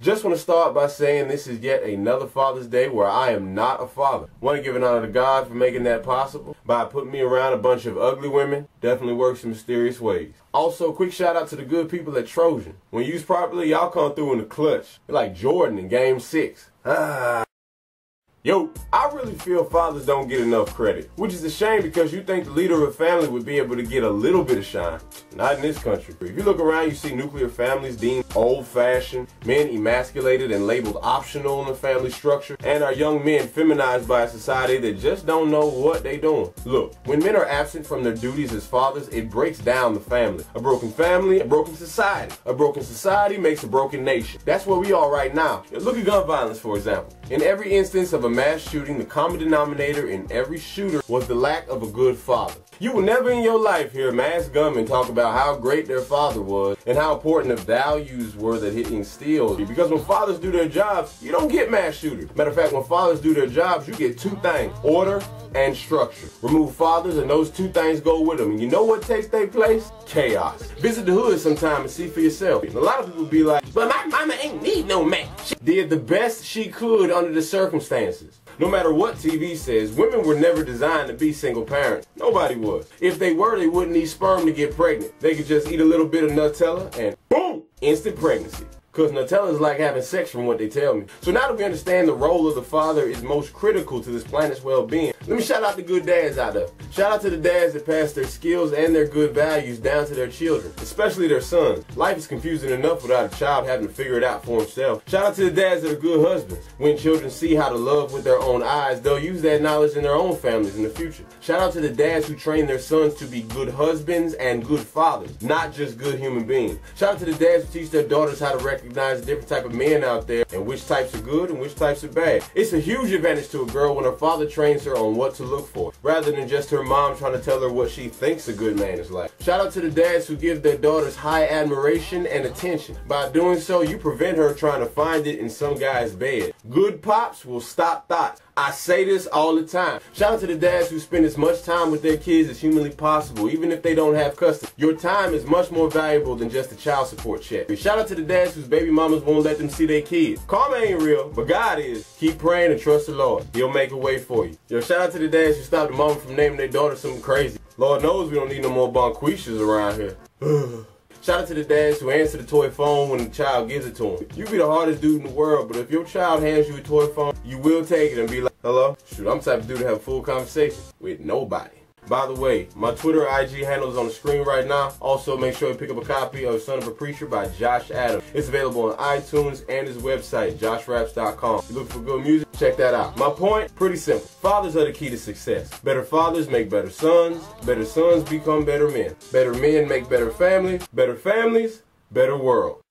Just want to start by saying this is yet another Father's Day where I am not a father. Want to give an honor to God for making that possible by putting me around a bunch of ugly women. Definitely works in mysterious ways. Also, quick shout out to the good people at Trojan. When used properly, y'all come through in the clutch. You're like Jordan in Game 6. Yo, I really feel fathers don't get enough credit, which is a shame because you think the leader of a family would be able to get a little bit of shine. Not in this country. If you look around, you see nuclear families deemed old-fashioned, men emasculated and labeled optional in the family structure, and our young men feminized by a society that just don't know what they doing. Look, when men are absent from their duties as fathers, it breaks down the family. A broken family, a broken society. A broken society makes a broken nation. That's where we are right now. Look at gun violence, for example. In every instance of a mass shooting, the common denominator in every shooter was the lack of a good father. You will never in your life hear mass gunmen talk about how great their father was and how important the values were that he instilled. Because when fathers do their jobs, you don't get mass shooters. Matter of fact, when fathers do their jobs, you get two things: order and structure. Remove fathers and those two things go with them. And you know what takes their place? Chaos. Visit the hood sometime and see for yourself. And a lot of people be like, but my mama ain't need no man. She did the best she could under the circumstances. No matter what TV says, women were never designed to be single parents. Nobody was. If they were, they wouldn't need sperm to get pregnant. They could just eat a little bit of Nutella and boom, instant pregnancy. Because Nutella is like having sex from what they tell me. So now that we understand the role of the father is most critical to this planet's well-being, let me shout out the good dads out there. Shout out to the dads that pass their skills and their good values down to their children, especially their sons. Life is confusing enough without a child having to figure it out for himself. Shout out to the dads that are good husbands. When children see how to love with their own eyes, they'll use that knowledge in their own families in the future. Shout out to the dads who train their sons to be good husbands and good fathers, not just good human beings. Shout out to the dads who teach their daughters how to recognize the different type of men out there and which types are good and which types are bad. It's a huge advantage to a girl when her father trains her on what to look for, rather than just her mom trying to tell her what she thinks a good man is like. Shout out to the dads who give their daughters high admiration and attention. By doing so, you prevent her trying to find it in some guy's bed. Good pops will stop thoughts. I say this all the time. Shout out to the dads who spend as much time with their kids as humanly possible, even if they don't have custody. Your time is much more valuable than just a child support check. Shout out to the dads whose baby mamas won't let them see their kids. Karma ain't real, but God is. Keep praying and trust the Lord. He'll make a way for you. Yo, shout out to the dads who stopped the mama from naming their daughter something crazy. Lord knows we don't need no more Bonquishas around here. Shout out to the dads who answer the toy phone when the child gives it to them. You be the hardest dude in the world, but if your child hands you a toy phone, you will take it and be like, hello? Shoot, I'm the type of dude to have a full conversation with nobody. By the way, my Twitter IG handle is on the screen right now. Also, make sure you pick up a copy of Son of a Preacher by Josh Adams. It's available on iTunes and his website, joshraps.com. You look for good music? Check that out. My point? Pretty simple. Fathers are the key to success. Better fathers make better sons. Better sons become better men. Better men make better families. Better families, better world.